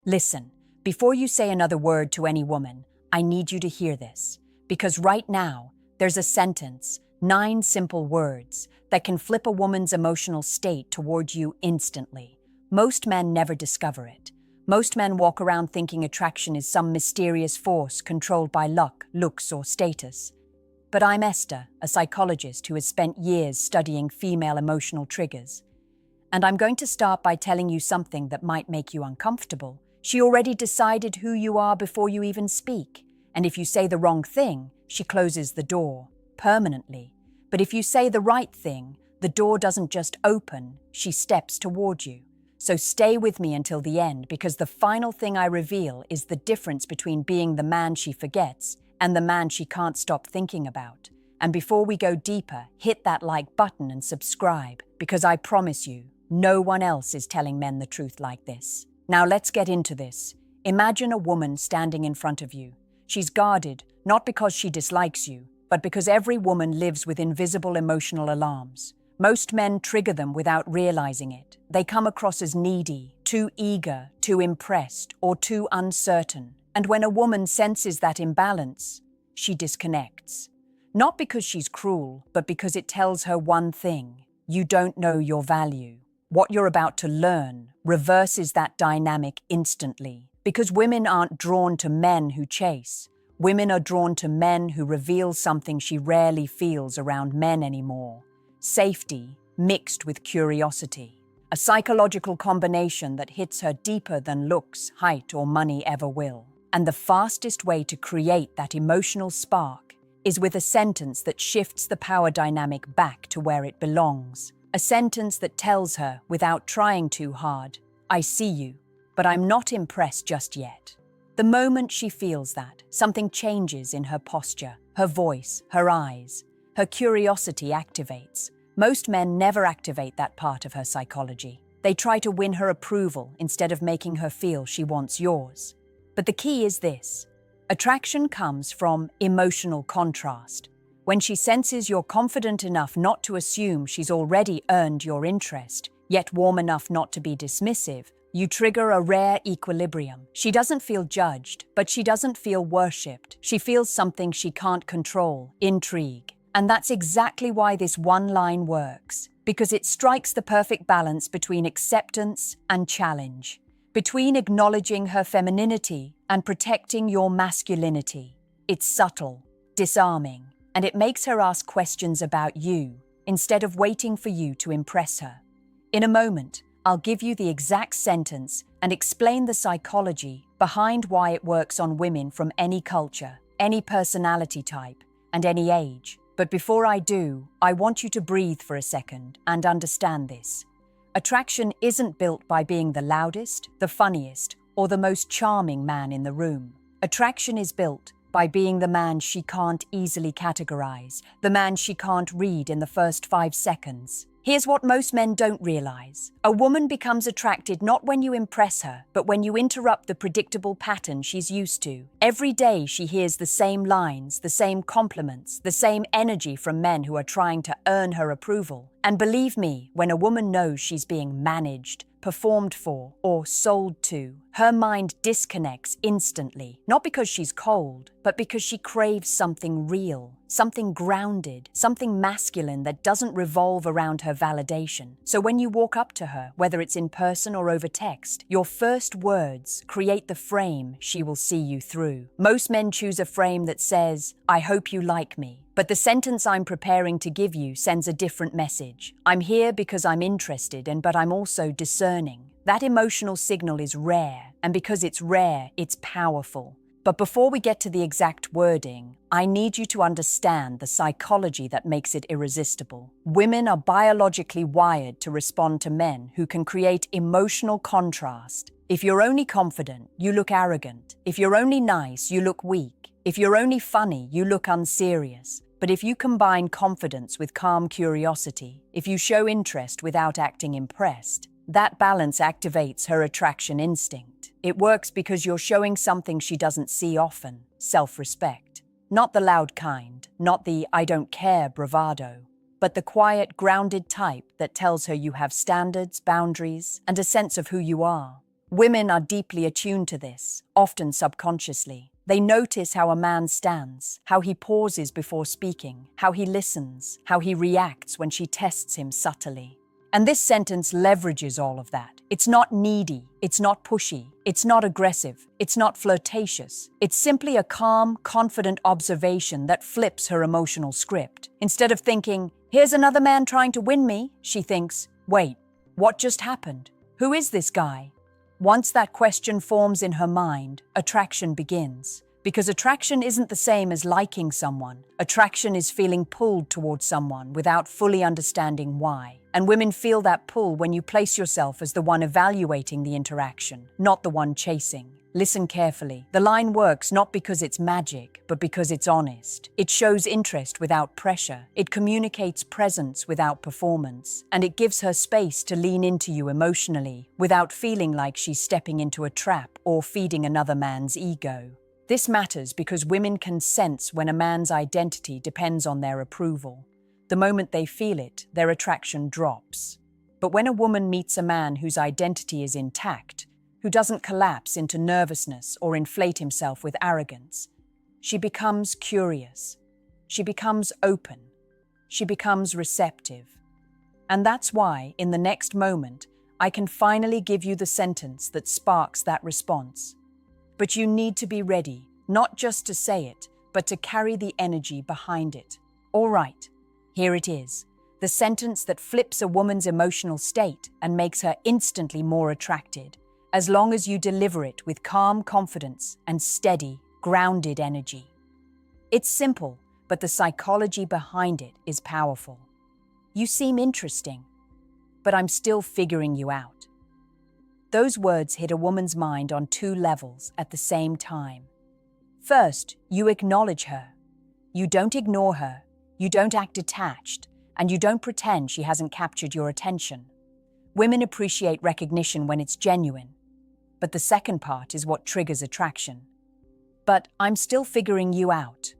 Listen, before you say another word to any woman, I need you to hear this. Because right now, there's a sentence, 9 simple words, that can flip a woman's emotional state toward you instantly. Most men never discover it. Most men walk around thinking attraction is some mysterious force controlled by luck, looks, or status. But I'm Esther, a psychologist who has spent years studying female emotional triggers. And I'm going to start by telling you something that might make you uncomfortable. She already decided who you are before you even speak. And if you say the wrong thing, she closes the door, permanently. But if you say the right thing, the door doesn't just open, she steps toward you. So stay with me until the end, because the final thing I reveal is the difference between being the man she forgets and the man she can't stop thinking about. And before we go deeper, hit that like button and subscribe, because I promise you, no one else is telling men the truth like this. Now let's get into this. Imagine a woman standing in front of you. She's guarded, not because she dislikes you, but because every woman lives with invisible emotional alarms. Most men trigger them without realizing it. They come across as needy, too eager, too impressed, or too uncertain. And when a woman senses that imbalance, she disconnects. Not because she's cruel, but because it tells her one thing: you don't know your value. What you're about to learn reverses that dynamic instantly. Because women aren't drawn to men who chase. Women are drawn to men who reveal something she rarely feels around men anymore: safety mixed with curiosity. A psychological combination that hits her deeper than looks, height, or money ever will. And the fastest way to create that emotional spark is with a sentence that shifts the power dynamic back to where it belongs. A sentence that tells her, without trying too hard, I see you, but I'm not impressed just yet. The moment she feels that, something changes in her posture, her voice, her eyes. Her curiosity activates. Most men never activate that part of her psychology. They try to win her approval instead of making her feel she wants yours. But the key is this: attraction comes from emotional contrast. When she senses you're confident enough not to assume she's already earned your interest, yet warm enough not to be dismissive, you trigger a rare equilibrium. She doesn't feel judged, but she doesn't feel worshipped. She feels something she can't control: intrigue. And that's exactly why this one line works, because it strikes the perfect balance between acceptance and challenge, between acknowledging her femininity and protecting your masculinity. It's subtle, disarming, and it makes her ask questions about you instead of waiting for you to impress her. In a moment, I'll give you the exact sentence and explain the psychology behind why it works on women from any culture, any personality type, and any age. But before I do, I want you to breathe for a second and understand this. Attraction isn't built by being the loudest, the funniest, or the most charming man in the room. Attraction is built by being the man she can't easily categorize, the man she can't read in the first 5 seconds. Here's what most men don't realize. A woman becomes attracted not when you impress her, but when you interrupt the predictable pattern she's used to. Every day she hears the same lines, the same compliments, the same energy from men who are trying to earn her approval. And believe me, when a woman knows she's being managed, performed for, or sold to, her mind disconnects instantly, not because she's cold, but because she craves something real, something grounded, something masculine that doesn't revolve around her validation. So when you walk up to her, whether it's in person or over text, your first words create the frame she will see you through. Most men choose a frame that says, I hope you like me. But the sentence I'm preparing to give you sends a different message. I'm here because I'm interested, but I'm also discerning. That emotional signal is rare, and because it's rare, it's powerful. But before we get to the exact wording, I need you to understand the psychology that makes it irresistible. Women are biologically wired to respond to men who can create emotional contrast. If you're only confident, you look arrogant. If you're only nice, you look weak. If you're only funny, you look unserious. But if you combine confidence with calm curiosity, if you show interest without acting impressed, that balance activates her attraction instinct. It works because you're showing something she doesn't see often: self-respect. Not the loud kind, not the I don't care bravado, but the quiet, grounded type that tells her you have standards, boundaries, and a sense of who you are. Women are deeply attuned to this, often subconsciously. They notice how a man stands, how he pauses before speaking, how he listens, how he reacts when she tests him subtly. And this sentence leverages all of that. It's not needy, it's not pushy, it's not aggressive, it's not flirtatious. It's simply a calm, confident observation that flips her emotional script. Instead of thinking, "Here's another man trying to win me," she thinks, "Wait, what just happened? Who is this guy?" Once that question forms in her mind, attraction begins. Because attraction isn't the same as liking someone. Attraction is feeling pulled towards someone without fully understanding why. And women feel that pull when you place yourself as the one evaluating the interaction, not the one chasing. Listen carefully. The line works not because it's magic, but because it's honest. It shows interest without pressure. It communicates presence without performance. And it gives her space to lean into you emotionally without feeling like she's stepping into a trap or feeding another man's ego. This matters because women can sense when a man's identity depends on their approval. The moment they feel it, their attraction drops. But when a woman meets a man whose identity is intact, who doesn't collapse into nervousness or inflate himself with arrogance, she becomes curious. She becomes open. She becomes receptive. And that's why, in the next moment, I can finally give you the sentence that sparks that response. But you need to be ready, not just to say it, but to carry the energy behind it. All right, here it is. The sentence that flips a woman's emotional state and makes her instantly more attracted, as long as you deliver it with calm confidence and steady, grounded energy. It's simple, but the psychology behind it is powerful. You seem interesting, but I'm still figuring you out. Those words hit a woman's mind on two levels at the same time. First, you acknowledge her. You don't ignore her, you don't act detached, and you don't pretend she hasn't captured your attention. Women appreciate recognition when it's genuine. But the second part is what triggers attraction. But I'm still figuring you out.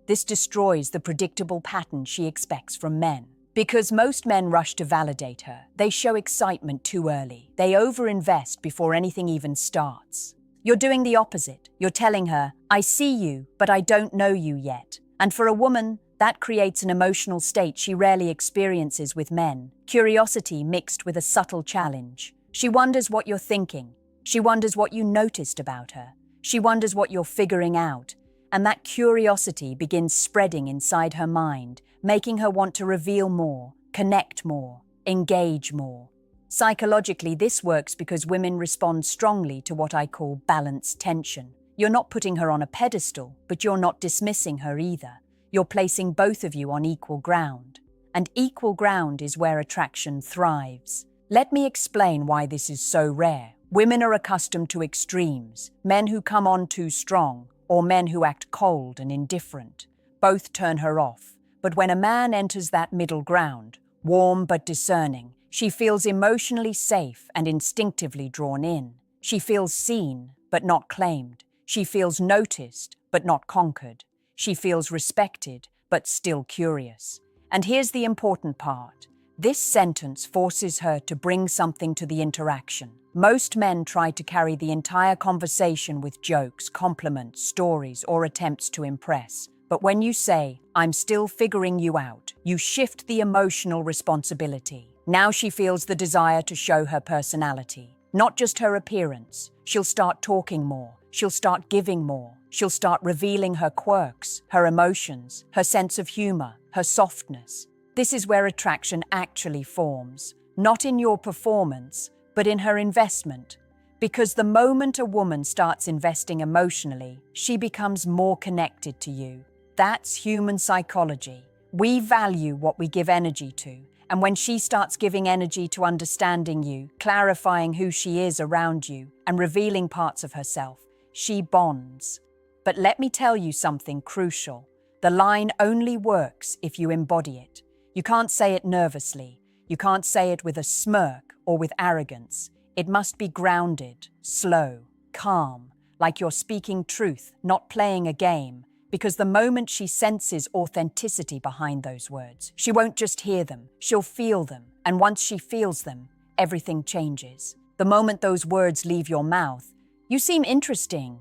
This destroys the predictable pattern she expects from men. Because most men rush to validate her, they show excitement too early. They overinvest before anything even starts. You're doing the opposite. You're telling her, "I see you, but I don't know you yet." And for a woman, that creates an emotional state she rarely experiences with men. Curiosity mixed with a subtle challenge. She wonders what you're thinking. She wonders what you noticed about her. She wonders what you're figuring out. And that curiosity begins spreading inside her mind, making her want to reveal more, connect more, engage more. Psychologically, this works because women respond strongly to what I call balanced tension. You're not putting her on a pedestal, but you're not dismissing her either. You're placing both of you on equal ground. And equal ground is where attraction thrives. Let me explain why this is so rare. Women are accustomed to extremes, men who come on too strong, or men who act cold and indifferent. Both turn her off. But when a man enters that middle ground, warm but discerning, she feels emotionally safe and instinctively drawn in. She feels seen but not claimed. She feels noticed but not conquered. She feels respected but still curious. And here's the important part. This sentence forces her to bring something to the interaction. Most men try to carry the entire conversation with jokes, compliments, stories, or attempts to impress. But when you say, "I'm still figuring you out," you shift the emotional responsibility. Now she feels the desire to show her personality, not just her appearance. She'll start talking more. She'll start giving more. She'll start revealing her quirks, her emotions, her sense of humor, her softness. This is where attraction actually forms, not in your performance, but in her investment. Because the moment a woman starts investing emotionally, she becomes more connected to you. That's human psychology. We value what we give energy to. And when she starts giving energy to understanding you, clarifying who she is around you, and revealing parts of herself, she bonds. But let me tell you something crucial. The line only works if you embody it. You can't say it nervously. You can't say it with a smirk or with arrogance. It must be grounded, slow, calm, like you're speaking truth, not playing a game. Because the moment she senses authenticity behind those words, she won't just hear them, she'll feel them. And once she feels them, everything changes. The moment those words leave your mouth, "You seem interesting,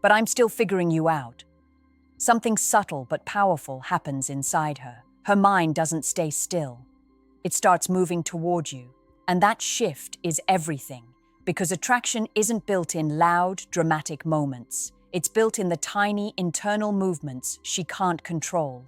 but I'm still figuring you out." Something subtle but powerful happens inside her. Her mind doesn't stay still. It starts moving toward you. And that shift is everything, because attraction isn't built in loud, dramatic moments. It's built in the tiny, internal movements she can't control.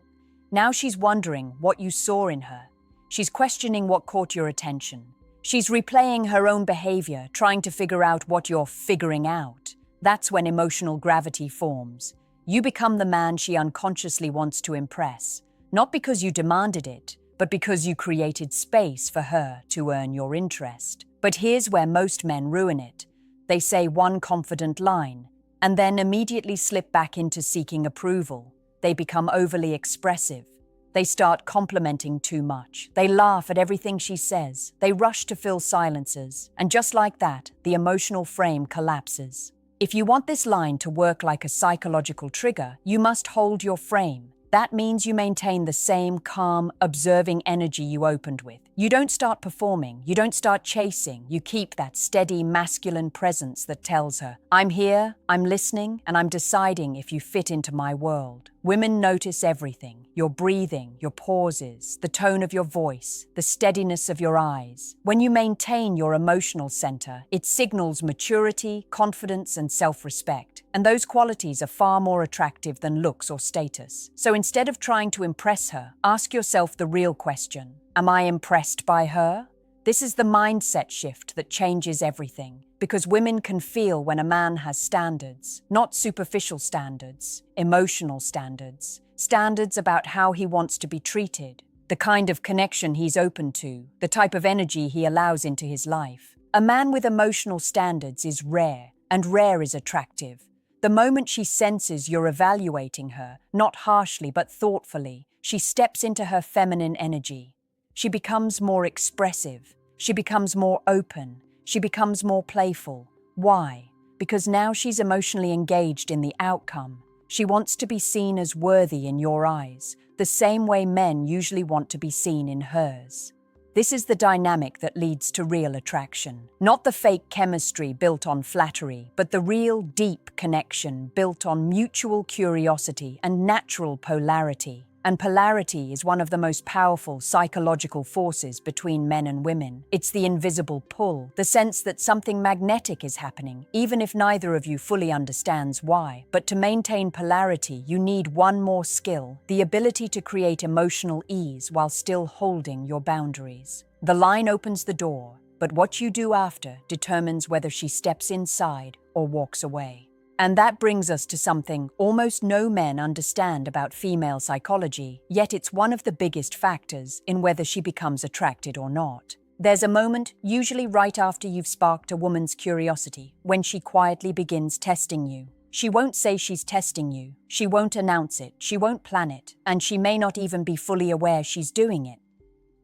Now she's wondering what you saw in her. She's questioning what caught your attention. She's replaying her own behavior, trying to figure out what you're figuring out. That's when emotional gravity forms. You become the man she unconsciously wants to impress, not because you demanded it, but because you created space for her to earn your interest. But here's where most men ruin it. They say one confident line, and then immediately slip back into seeking approval. They become overly expressive. They start complimenting too much. They laugh at everything she says. They rush to fill silences. And just like that, the emotional frame collapses. If you want this line to work like a psychological trigger, you must hold your frame. That means you maintain the same calm, observing energy you opened with. You don't start performing, you don't start chasing, you keep that steady, masculine presence that tells her, "I'm here, I'm listening, and I'm deciding if you fit into my world." Women notice everything: your breathing, your pauses, the tone of your voice, the steadiness of your eyes. When you maintain your emotional center, it signals maturity, confidence, and self-respect. And those qualities are far more attractive than looks or status. So instead of trying to impress her, ask yourself the real question: am I impressed by her? This is the mindset shift that changes everything. Because women can feel when a man has standards, not superficial standards, emotional standards, standards about how he wants to be treated, the kind of connection he's open to, the type of energy he allows into his life. A man with emotional standards is rare, and rare is attractive. The moment she senses you're evaluating her, not harshly but thoughtfully, she steps into her feminine energy. She becomes more expressive. She becomes more open. She becomes more playful. Why? Because now she's emotionally engaged in the outcome. She wants to be seen as worthy in your eyes, the same way men usually want to be seen in hers. This is the dynamic that leads to real attraction. Not the fake chemistry built on flattery, but the real, deep connection built on mutual curiosity and natural polarity. And polarity is one of the most powerful psychological forces between men and women. It's the invisible pull, the sense that something magnetic is happening, even if neither of you fully understands why. But to maintain polarity, you need one more skill: the ability to create emotional ease while still holding your boundaries. The line opens the door, but what you do after determines whether she steps inside or walks away. And that brings us to something almost no men understand about female psychology, yet it's one of the biggest factors in whether she becomes attracted or not. There's a moment, usually right after you've sparked a woman's curiosity, when she quietly begins testing you. She won't say she's testing you, she won't announce it, she won't plan it, and she may not even be fully aware she's doing it.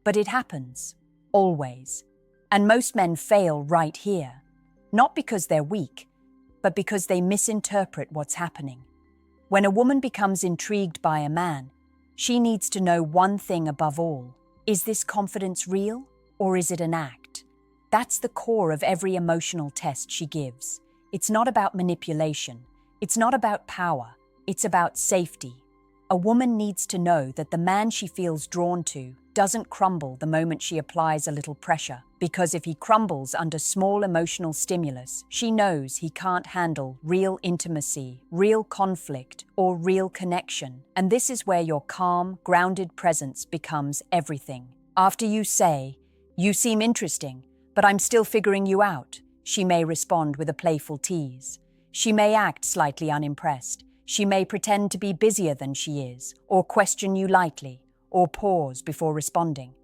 But it happens. Always. And most men fail right here. Not because they're weak, but because they misinterpret what's happening. When a woman becomes intrigued by a man, she needs to know one thing above all: is this confidence real, or is it an act? That's the core of every emotional test she gives. It's not about manipulation. It's not about power. It's about safety. A woman needs to know that the man she feels drawn to doesn't crumble the moment she applies a little pressure, because if he crumbles under small emotional stimulus, she knows he can't handle real intimacy, real conflict, or real connection. And this is where your calm, grounded presence becomes everything. After you say, "You seem interesting, but I'm still figuring you out," she may respond with a playful tease. She may act slightly unimpressed. She may pretend to be busier than she is, or question you lightly, or pause before responding.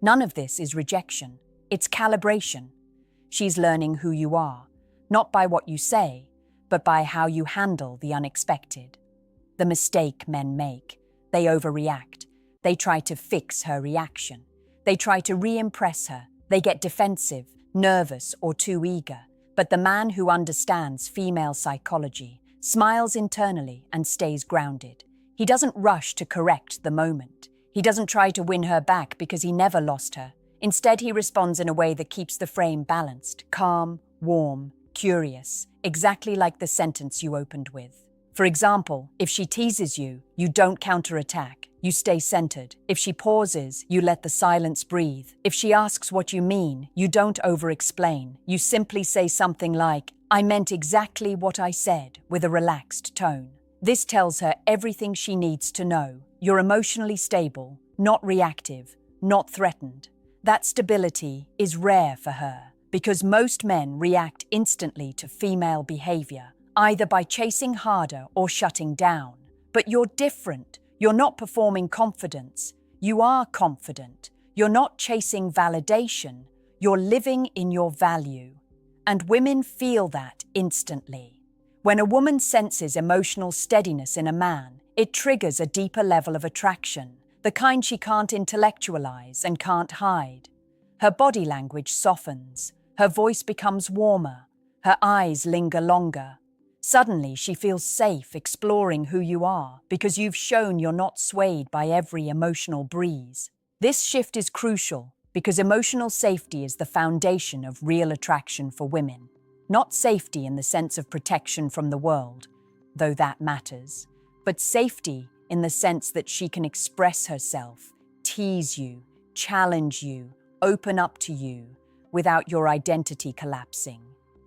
None of this is rejection. It's calibration. She's learning who you are, not by what you say, but by how you handle the unexpected. The mistake men make: they overreact. They try to fix her reaction. They try to re-impress her. They get defensive, nervous, or too eager. But the man who understands female psychology smiles internally and stays grounded. He doesn't rush to correct the moment. He doesn't try to win her back because he never lost her. Instead, he responds in a way that keeps the frame balanced, calm, warm, curious, exactly like the sentence you opened with. For example, if she teases you, you don't counterattack. You stay centered. If she pauses, you let the silence breathe. If she asks what you mean, you don't over-explain. You simply say something like, "I meant exactly what I said," with a relaxed tone. This tells her everything she needs to know. You're emotionally stable, not reactive, not threatened. That stability is rare for her, because most men react instantly to female behavior, either by chasing harder or shutting down. But you're different. You're not performing confidence. You are confident. You're not chasing validation. You're living in your value. And women feel that instantly. When a woman senses emotional steadiness in a man, it triggers a deeper level of attraction, the kind she can't intellectualize and can't hide. Her body language softens. Her voice becomes warmer. Her eyes linger longer. Suddenly, she feels safe exploring who you are because you've shown you're not swayed by every emotional breeze. This shift is crucial because emotional safety is the foundation of real attraction for women. Not safety in the sense of protection from the world, though that matters, but safety in the sense that she can express herself, tease you, challenge you, open up to you without your identity collapsing.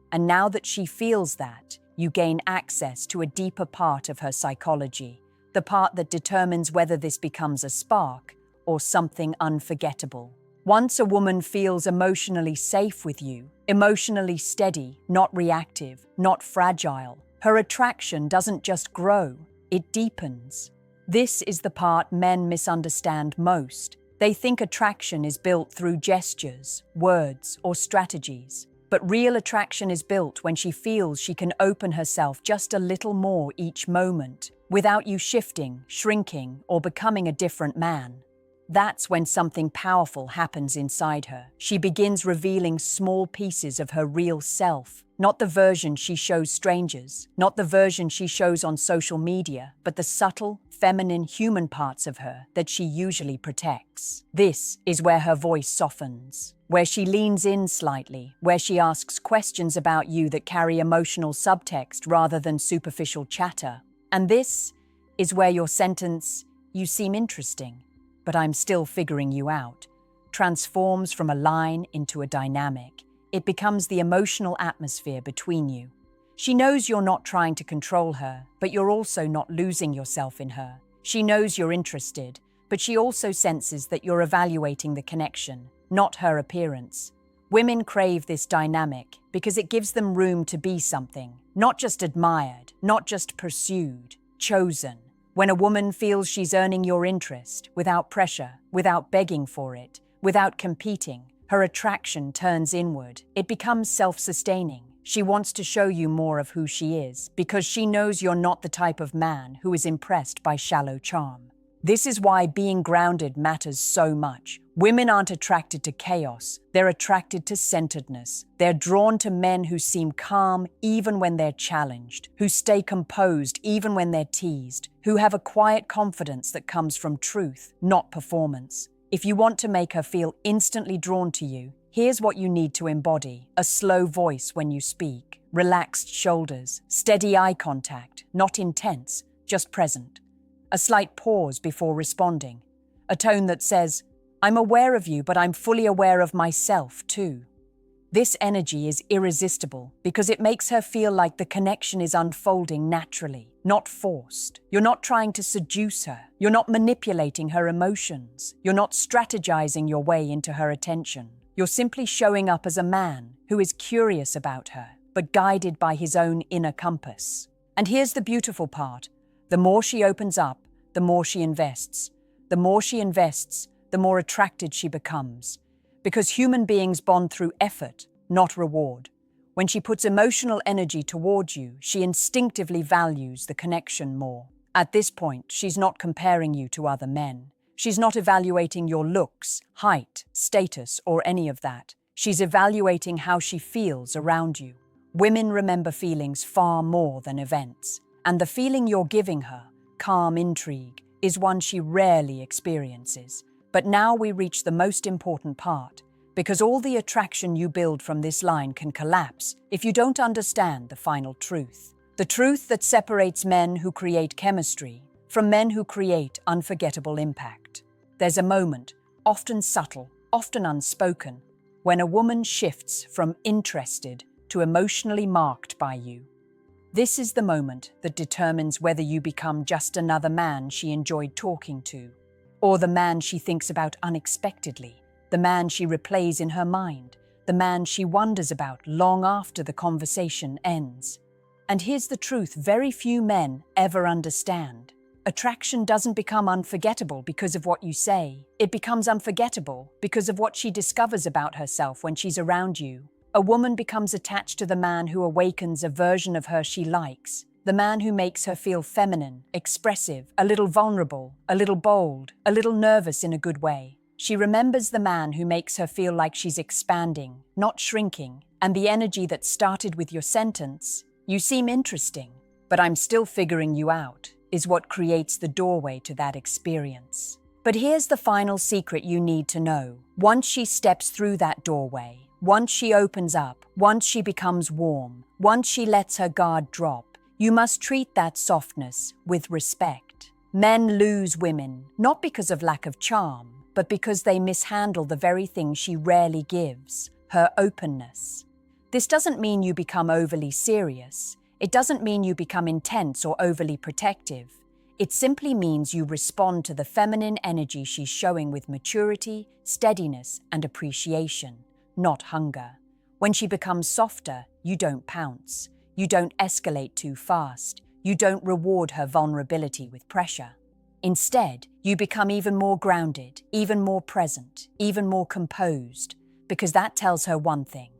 And now that she feels that, you gain access to a deeper part of her psychology, the part that determines whether this becomes a spark or something unforgettable. Once a woman feels emotionally safe with you, emotionally steady, not reactive, not fragile, her attraction doesn't just grow, it deepens. This is the part men misunderstand most. They think attraction is built through gestures, words, or strategies. But real attraction is built when she feels she can open herself just a little more each moment, without you shifting, shrinking, or becoming a different man. That's when something powerful happens inside her. She begins revealing small pieces of her real self, not the version she shows strangers, not the version she shows on social media, but the subtle, feminine, human parts of her that she usually protects. This is where her voice softens, where she leans in slightly, where she asks questions about you that carry emotional subtext rather than superficial chatter. And this is where your sentence, "You seem interesting, but I'm still figuring you out," transforms from a line into a dynamic. It becomes the emotional atmosphere between you. She knows you're not trying to control her, but you're also not losing yourself in her. She knows you're interested, but she also senses that you're evaluating the connection, not her appearance. Women crave this dynamic because it gives them room to be something, not just admired, not just pursued, chosen. When a woman feels she's earning your interest, without pressure, without begging for it, without competing, her attraction turns inward. It becomes self-sustaining. She wants to show you more of who she is because she knows you're not the type of man who is impressed by shallow charm. This is why being grounded matters so much. Women aren't attracted to chaos, they're attracted to centeredness. They're drawn to men who seem calm even when they're challenged, who stay composed even when they're teased, who have a quiet confidence that comes from truth, not performance. If you want to make her feel instantly drawn to you, here's what you need to embody: a slow voice when you speak, relaxed shoulders, steady eye contact, not intense, just present. A slight pause before responding. A tone that says, "I'm aware of you, but I'm fully aware of myself too." This energy is irresistible because it makes her feel like the connection is unfolding naturally, not forced. You're not trying to seduce her. You're not manipulating her emotions. You're not strategizing your way into her attention. You're simply showing up as a man who is curious about her, but guided by his own inner compass. And here's the beautiful part. The more she opens up, the more she invests. The more she invests, the more attracted she becomes. Because human beings bond through effort, not reward. When she puts emotional energy towards you, she instinctively values the connection more. At this point, she's not comparing you to other men. She's not evaluating your looks, height, status, or any of that. She's evaluating how she feels around you. Women remember feelings far more than events. And the feeling you're giving her, calm intrigue, is one she rarely experiences. But now we reach the most important part, because all the attraction you build from this line can collapse if you don't understand the final truth. The truth that separates men who create chemistry from men who create unforgettable impact. There's a moment, often subtle, often unspoken, when a woman shifts from interested to emotionally marked by you. This is the moment that determines whether you become just another man she enjoyed talking to, or the man she thinks about unexpectedly, the man she replays in her mind, the man she wonders about long after the conversation ends. And here's the truth very few men ever understand. Attraction doesn't become unforgettable because of what you say. It becomes unforgettable because of what she discovers about herself when she's around you. A woman becomes attached to the man who awakens a version of her she likes, the man who makes her feel feminine, expressive, a little vulnerable, a little bold, a little nervous in a good way. She remembers the man who makes her feel like she's expanding, not shrinking, and the energy that started with your sentence, "You seem interesting, but I'm still figuring you out," is what creates the doorway to that experience. But here's the final secret you need to know. Once she steps through that doorway, once she opens up, once she becomes warm, once she lets her guard drop, you must treat that softness with respect. Men lose women, not because of lack of charm, but because they mishandle the very thing she rarely gives, her openness. This doesn't mean you become overly serious. It doesn't mean you become intense or overly protective. It simply means you respond to the feminine energy she's showing with maturity, steadiness, and appreciation, not hunger. When she becomes softer, you don't pounce. You don't escalate too fast. You don't reward her vulnerability with pressure. Instead, you become even more grounded, even more present, even more composed, because that tells her one thing.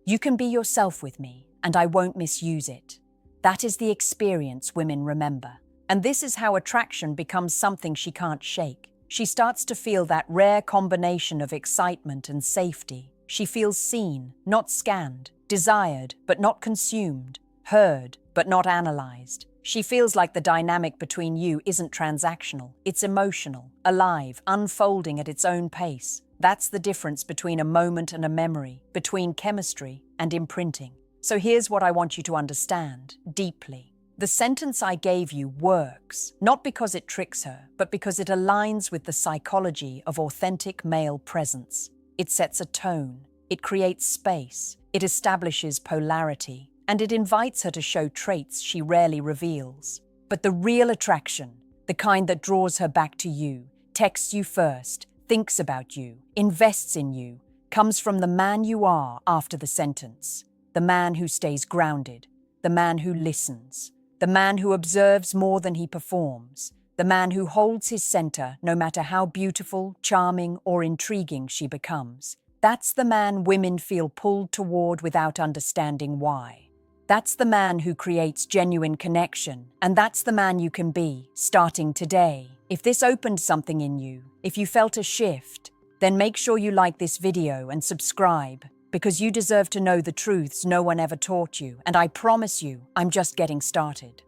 You can be yourself with me, and I won't misuse it. That is the experience women remember. And this is how attraction becomes something she can't shake. She starts to feel that rare combination of excitement and safety. She feels seen, not scanned, desired, but not consumed, heard, but not analyzed. She feels like the dynamic between you isn't transactional, it's emotional, alive, unfolding at its own pace. That's the difference between a moment and a memory, between chemistry and imprinting. So here's what I want you to understand deeply. The sentence I gave you works, not because it tricks her, but because it aligns with the psychology of authentic male presence. It sets a tone, it creates space, it establishes polarity, and it invites her to show traits she rarely reveals. But the real attraction, the kind that draws her back to you, texts you first, thinks about you, invests in you, comes from the man you are after the sentence, the man who stays grounded, the man who listens, the man who observes more than he performs, the man who holds his center no matter how beautiful, charming, or intriguing she becomes. That's the man women feel pulled toward without understanding why. That's the man who creates genuine connection, and that's the man you can be, starting today. If this opened something in you, if you felt a shift, then make sure you like this video and subscribe, because you deserve to know the truths no one ever taught you, and I promise you, I'm just getting started.